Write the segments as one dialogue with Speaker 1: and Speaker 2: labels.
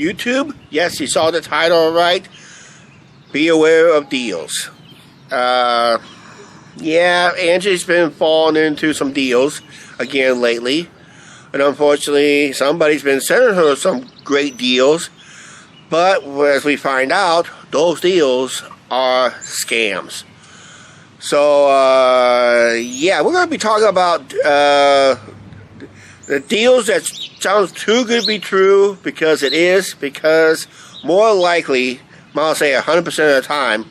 Speaker 1: YouTube, yes, you saw the title right. Be aware of deals. Yeah, Angie's been falling into some deals again lately. And unfortunately, somebody's been sending her some great deals. But as we find out, those deals are scams. So, yeah, we're going to be talking about the deals that sounds too good to be true, because it is, because more likely, I'll say 100% of the time,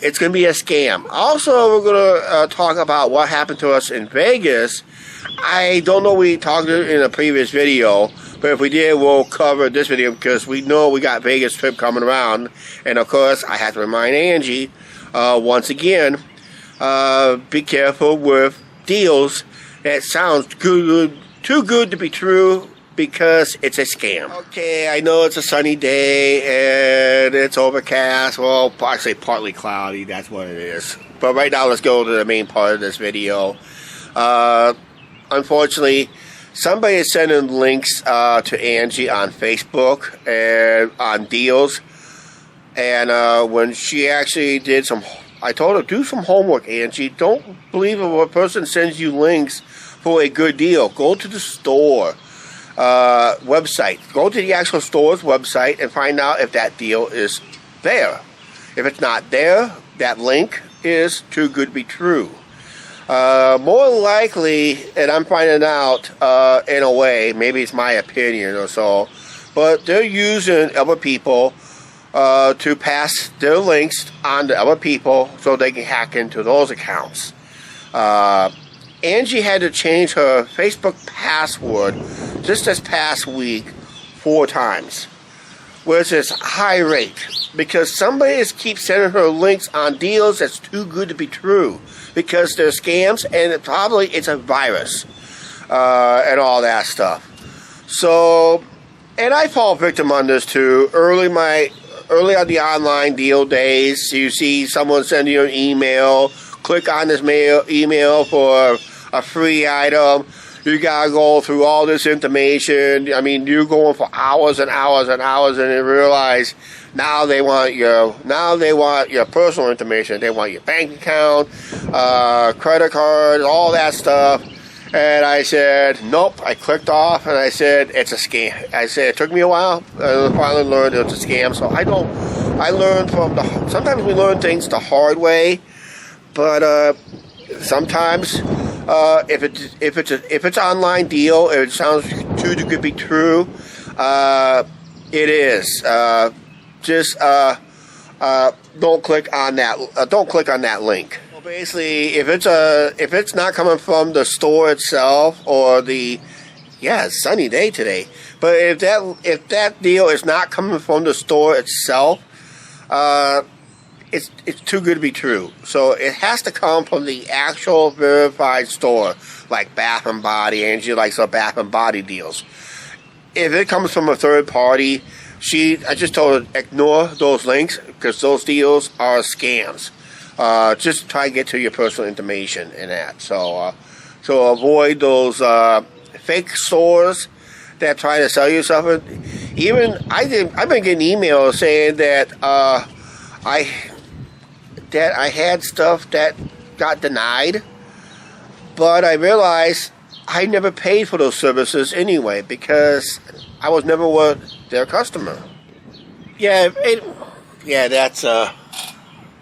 Speaker 1: it's going to be a scam. Also, we're going to talk about what happened to us in Vegas. I don't know, we talked in a previous video, but if we did, we'll cover this video because we know we got Vegas trip coming around. And of course, I have to remind Angie, once again, be careful with deals that sounds good, too good to be true, because it's a scam. Okay, I know it's a sunny day and it's overcast. Well, I say partly cloudy, that's what it is. But right now, let's go to the main part of this video. Unfortunately, somebody is sending links to Angie on Facebook and on deals. And when she actually did some, I told her, do some homework, Angie. Don't believe if a person sends you links for a good deal. Go to the store website. Go to the actual store's website and find out if that deal is there. If it's not there, that link is too good to be true. More likely, and I'm finding out in a way, maybe it's my opinion or so, but they're using other people to pass their links on to other people so they can hack into those accounts. Angie had to change her Facebook password just this past week 4 times, which is high rate, because somebody keeps sending her links on deals that's too good to be true, because they're scams and probably it's a virus and all that stuff. So, and I fall victim on this too. Early on the online deal days, you see someone send you an email, click on this email for a free item. You gotta go through all this information. I mean, you're going for hours and hours and hours, and you realize now they want your personal information. They want your bank account, credit card, all that stuff. And I said, nope. I clicked off, and I said, it's a scam. I said, it took me a while. I finally learned it was a scam. So I learned sometimes we learn things the hard way, but sometimes if it's an online deal, if it sounds too good to be true, it is. Just don't click on that. Don't click on that link. Well, basically, if it's not coming from the store itself or it's sunny day today. But if that deal is not coming from the store itself, it's too good to be true. So it has to come from the actual verified store, like Bath and Body. Angie likes her Bath and Body deals. If it comes from a third party, I just told her, ignore those links, because those deals are scams. Just try to get to your personal information in that. So avoid those fake stores that try to sell you something. Even I've been getting emails saying that I had stuff that got denied, but I realized I never paid for those services anyway, because I was never their customer. Yeah, that's a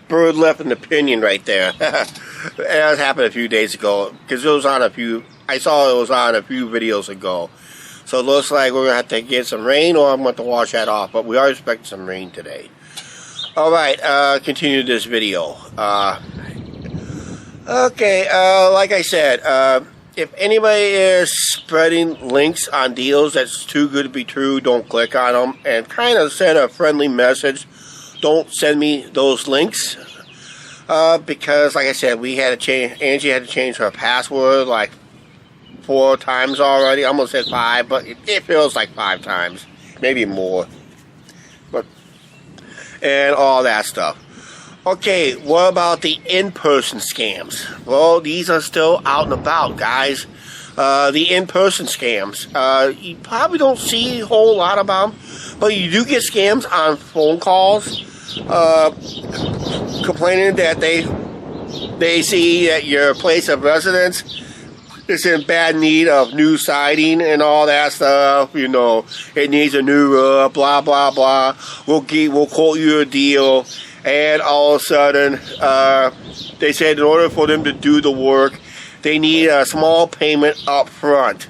Speaker 1: bird left an opinion right there. That happened a few days ago, because I saw it was on a few videos ago. So it looks like we're going to have to get some rain, or I'm going to have to wash that off, but we are expecting some rain today. Alright, continue this video. Okay, like I said, if anybody is spreading links on deals that's too good to be true, don't click on them, and kind of send a friendly message. Don't send me those links, because like I said, Angie had to change her password like 4 times already. I almost said 5, but it feels like 5 times, maybe more. And all that stuff. Okay, what about the in-person scams? Well, these are still out and about, guys. the in-person scams. You probably don't see a whole lot about them, but you do get scams on phone calls, complaining that they see that your place of residence is in bad need of new siding and all that stuff. You know, it needs a new roof, blah blah blah. We'll quote you a deal, and all of a sudden, they said in order for them to do the work, they need a small payment up front.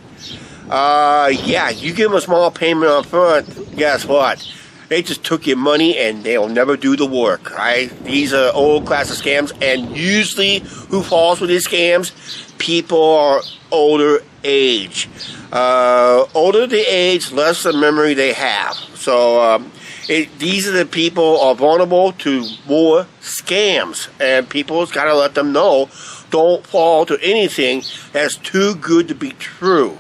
Speaker 1: Yeah, you give them a small payment up front, guess what? They just took your money and they'll never do the work, right? These are old class of scams, and usually who falls for these scams? People are older age. Older the age, less the memory they have. So these are the people are vulnerable to more scams, and people's got to let them know, don't fall to anything that's too good to be true.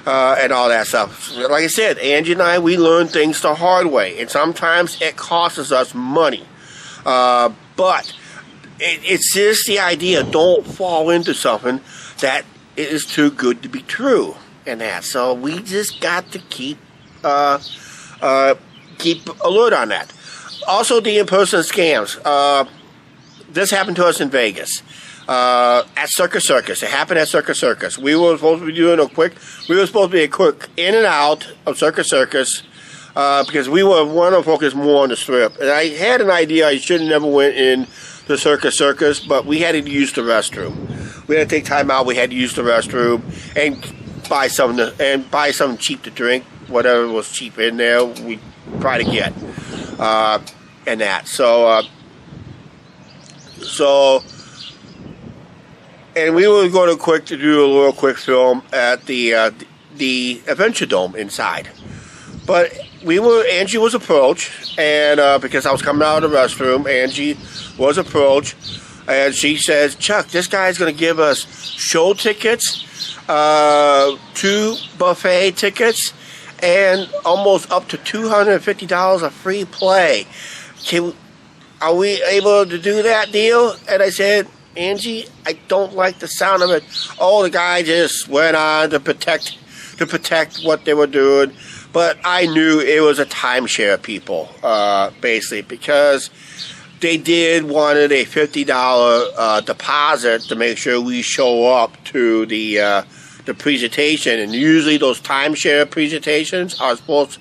Speaker 1: And all that stuff. Like I said, Angie and I, we learn things the hard way, and sometimes it costs us money. But it's just the idea, don't fall into something that is too good to be true, and that. So we just got to keep alert on that. Also, the in-person scams. This happened to us in Vegas. At Circus. It happened at Circus. We were supposed to be a quick in and out of Circus, because we want to focus more on the strip. And I had an idea I should have never went in the Circus, but we had to use the restroom. We had to take time out. We had to use the restroom and buy something cheap to drink. Whatever was cheap in there, we try to get, and that. And we were going to do a little quick film at the Adventure Dome inside. But Angie was approached, and because I was coming out of the restroom, Angie was approached, and she says, Chuck, this guy's going to give us show tickets, 2 buffet tickets, and almost up to $250 of free play. Are we able to do that deal? And I said, Angie, I don't like the sound of it. Oh, the guy just went on to protect what they were doing. But I knew it was a timeshare, people, basically, because they wanted a $50 deposit to make sure we show up to the presentation. And usually those timeshare presentations are supposed,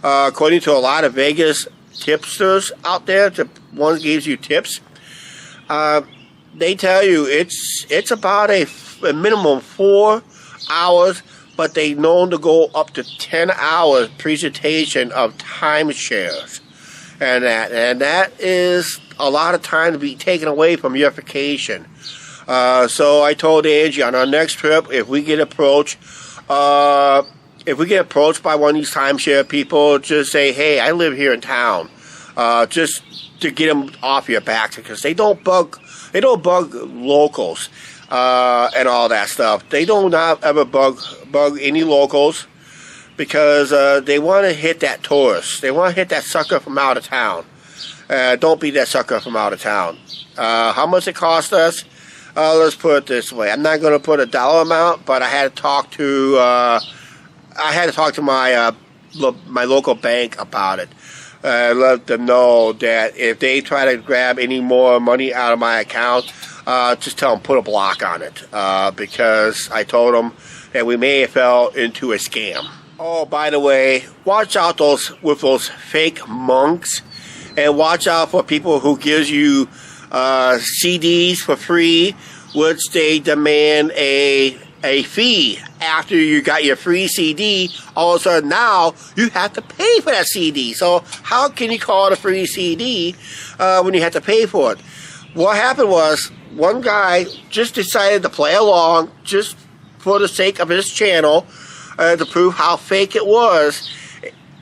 Speaker 1: according to a lot of Vegas tipsters out there, the ones gives you tips, they tell you it's about a minimum 4 hours, but they known to go up to 10 hours presentation of timeshares, and that is a lot of time to be taken away from your vacation. So I told Angie on our next trip, if we get approached by one of these timeshare people, just say, hey, I live here in town, just to get them off your back, because they don't bug locals and all that stuff. They don't ever bug any locals, because they want to hit that tourist. They want to hit that sucker from out of town. Don't be that sucker from out of town. How much it cost us? Let's put it this way. I'm not going to put a dollar amount, but I had to talk to my local bank about it. Let them know that if they try to grab any more money out of my account, just tell them put a block on it, because I told them that we may have fell into a scam. Oh, by the way, watch out with those fake monks, and watch out for people who gives you CDs for free, which they demand a fee after you got your free CD. All of a sudden now you have to pay for that CD. So how can you call it a free CD when you have to pay for it? What happened was, one guy just decided to play along just for the sake of his channel, to prove how fake it was.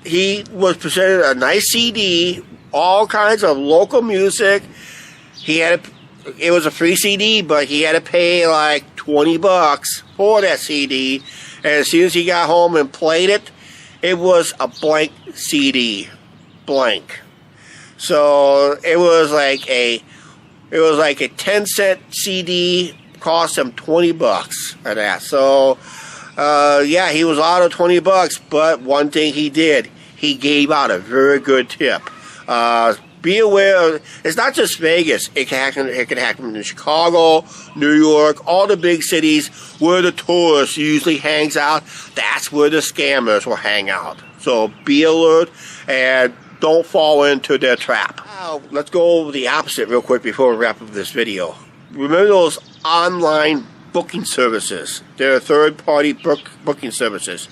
Speaker 1: He was presented a nice CD, all kinds of local music. It was a free CD, but he had to pay like $20 for that CD. And as soon as he got home and played it, it was a blank CD, blank. So it was like a 10-cent CD, cost him $20 for that. So Yeah, he was out of $20, but one thing he did, he gave out a very good tip. Be aware, it's not just Vegas. It can happen in Chicago, New York, all the big cities where the tourists usually hangs out. That's where the scammers will hang out. So be alert and don't fall into their trap. Now, let's go over the opposite real quick before we wrap up this video. Remember those online booking services? They're third-party booking services.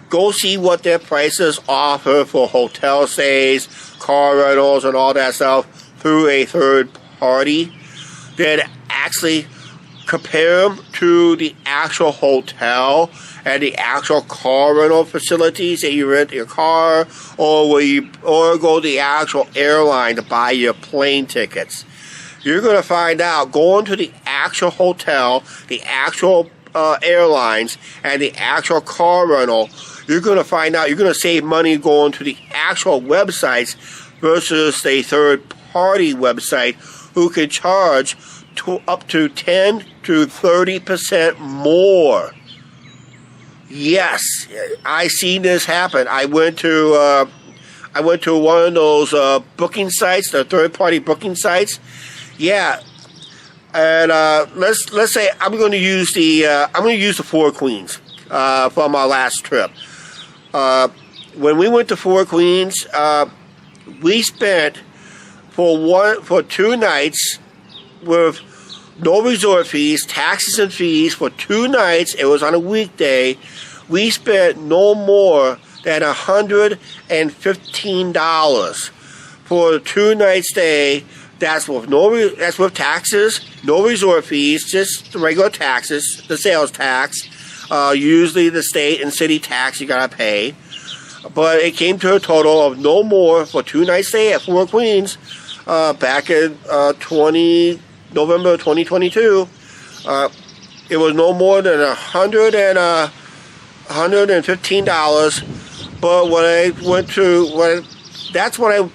Speaker 1: Go see what their prices offer for hotel stays, car rentals, and all that stuff through a third party. Then actually compare them to the actual hotel and the actual car rental facilities that you rent your car, or go to the actual airline to buy your plane tickets. You're going to find out going to the actual hotel, the actual airlines, and the actual car rental. You're going to find out you're going to save money going to the actual websites versus a third-party website who can charge up to 10 to 30% more. Yes, I seen this happen. I went to one of those booking sites, the third-party booking sites. Yeah, and let's say I'm going to use the Four Queens from our last trip. When we went to Four Queens, we spent for 2 nights with no resort fees, taxes and fees for 2 nights. It was on a weekday. We spent no more than $115 for a 2-night stay. That's with taxes, no resort fees, just the regular taxes, the sales tax. Usually the state and city tax you gotta pay. But it came to a total of no more for 2-night stay at Four Queens back in November 2022. It was no more than $115. But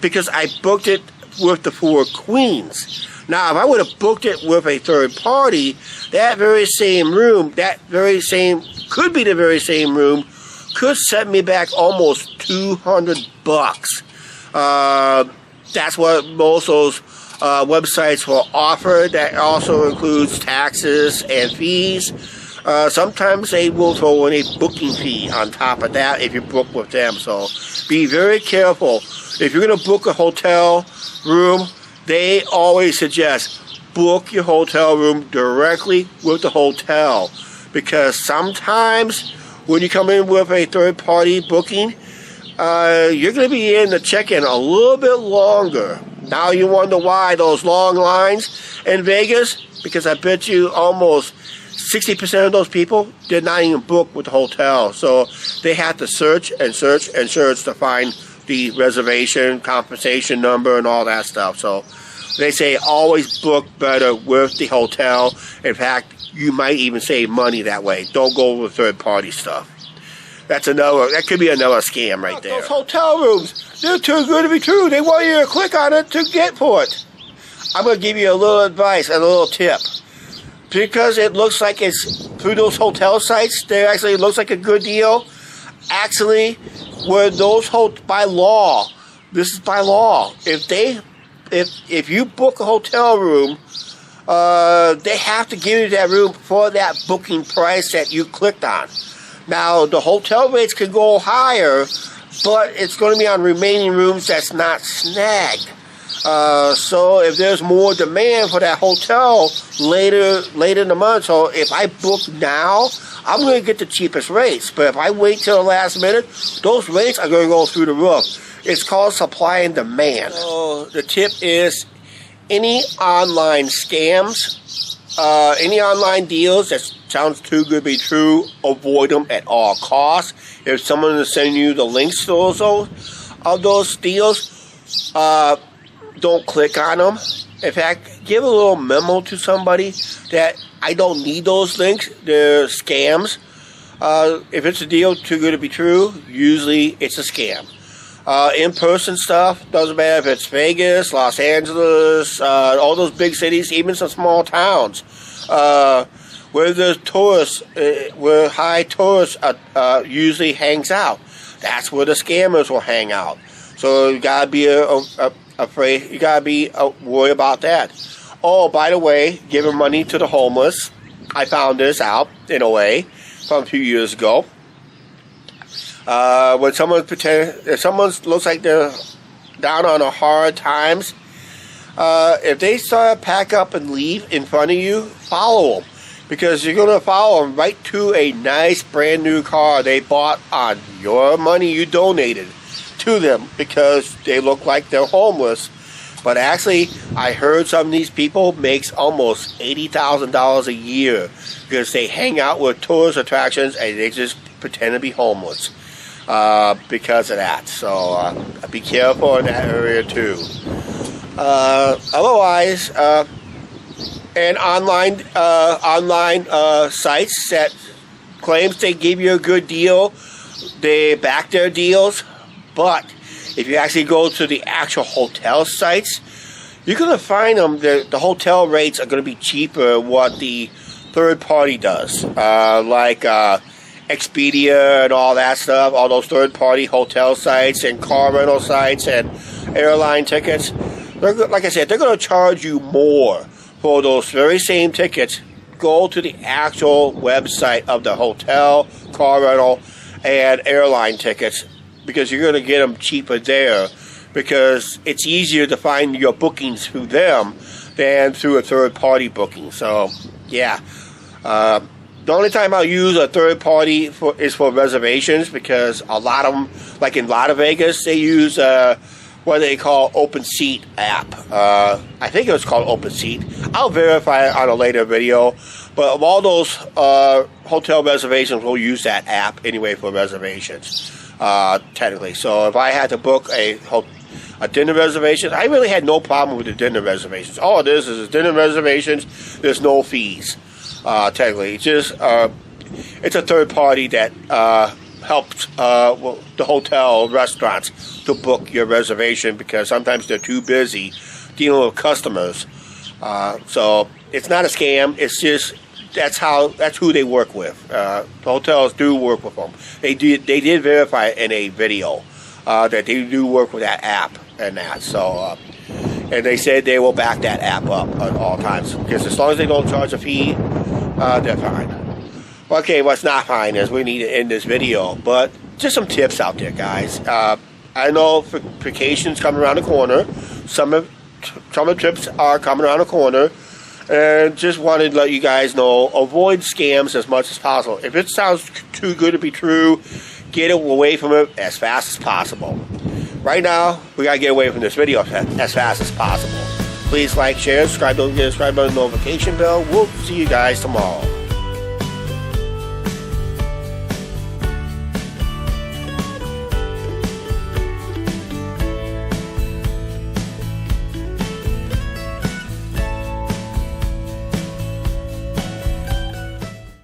Speaker 1: because I booked it with the Four Queens. Now, if I would have booked it with a third party, that very same room, could be the very same room, could set me back almost $200. That's what most of those websites will offer. That also includes taxes and fees. Sometimes they will throw in a booking fee on top of that if you book with them. So be very careful. If you're going to book a hotel room, they always suggest book your hotel room directly with the hotel, because sometimes when you come in with a third-party booking, you're going to be in the check-in a little bit longer. Now you wonder why those long lines in Vegas, because I bet you almost 60% of those people did not even book with the hotel. So they had to search and search and search to find the reservation, compensation number, and all that stuff. So they say always book better with the hotel. In fact, you might even save money that way. Don't go with third-party stuff. That could be another scam right there. Those hotel rooms, they're too good to be true. They want you to click on it to get for it. I'm going to give you a little advice and a little tip. Because it looks like it's through those hotel sites, it actually looks like a good deal. Actually, where those by law, this is by law. If you book a hotel room, they have to give you that room for that booking price that you clicked on. Now, the hotel rates can go higher, but it's going to be on remaining rooms that's not snagged. So if there's more demand for that hotel later in the month, so if I book now, I'm going to get the cheapest rates. But if I wait till the last minute, those rates are going to go through the roof. It's called supply and demand. So the tip is any online scams, any online deals that sounds too good to be true, avoid them at all costs. If someone is sending you the links to those deals, don't click on them. In fact, give a little memo to somebody that I don't need those links. They're scams. If it's a deal too good to be true, usually it's a scam. In-person stuff, doesn't matter if it's Vegas, Los Angeles, all those big cities, even some small towns. where the tourists, where high tourists usually hangs out. That's where the scammers will hang out. So you gotta be afraid. You gotta be worried about that. Oh, by the way, giving money to the homeless. I found this out in a way from a few years ago. When if someone looks like they're down on a hard times, if they start to pack up and leave in front of you, follow them. Because you're going to follow them right to a nice brand new car they bought on your money you donated to them because they look like they're homeless. But actually, I heard some of these people makes almost $80,000 a year because they hang out with tourist attractions and they just pretend to be homeless because of that. So be careful in that area too. Otherwise, and online sites that claims they give you a good deal, they back their deals. But if you actually go to the actual hotel sites, you're going to find them. The hotel rates are going to be cheaper than what the third party does, like Expedia and all that stuff. All those third party hotel sites and car rental sites and airline tickets. Like I said, they're going to charge you more for those very same tickets. Go to the actual website of the hotel, car rental, and airline tickets because you're going to get them cheaper there because it's easier to find your bookings through them than through a third-party booking. So, yeah. The only time I'll use a third party is for reservations because a lot of them, like in Las Vegas, they use what they call Open Seat app. I think it was called Open Seat. I'll verify it on a later video. But of all those hotel reservations, we'll use that app anyway for reservations, technically. So if I had to book a dinner reservation, I really had no problem with the dinner reservations. All it is dinner reservations. There's no fees, technically. It's just it's a third party that helps the hotel restaurants to book your reservation because sometimes they're too busy dealing with customers. So it's not a scam. It's just that's who they work with. The hotels do work with them. They did verify in a video that they do work with that app and that. So and they said they will back that app up at all times because as long as they don't charge a fee, they're fine. Okay, what's not fine is we need to end this video, but just some tips out there, guys. I know vacations coming around the corner. Summer trips are coming around the corner, and just wanted to let you guys know, avoid scams as much as possible. If it sounds too good to be true, get away from it as fast as possible. Right now, we gotta get away from this video as fast as possible. Please like, share, subscribe, don't forget to subscribe on the notification bell. We'll see you guys tomorrow.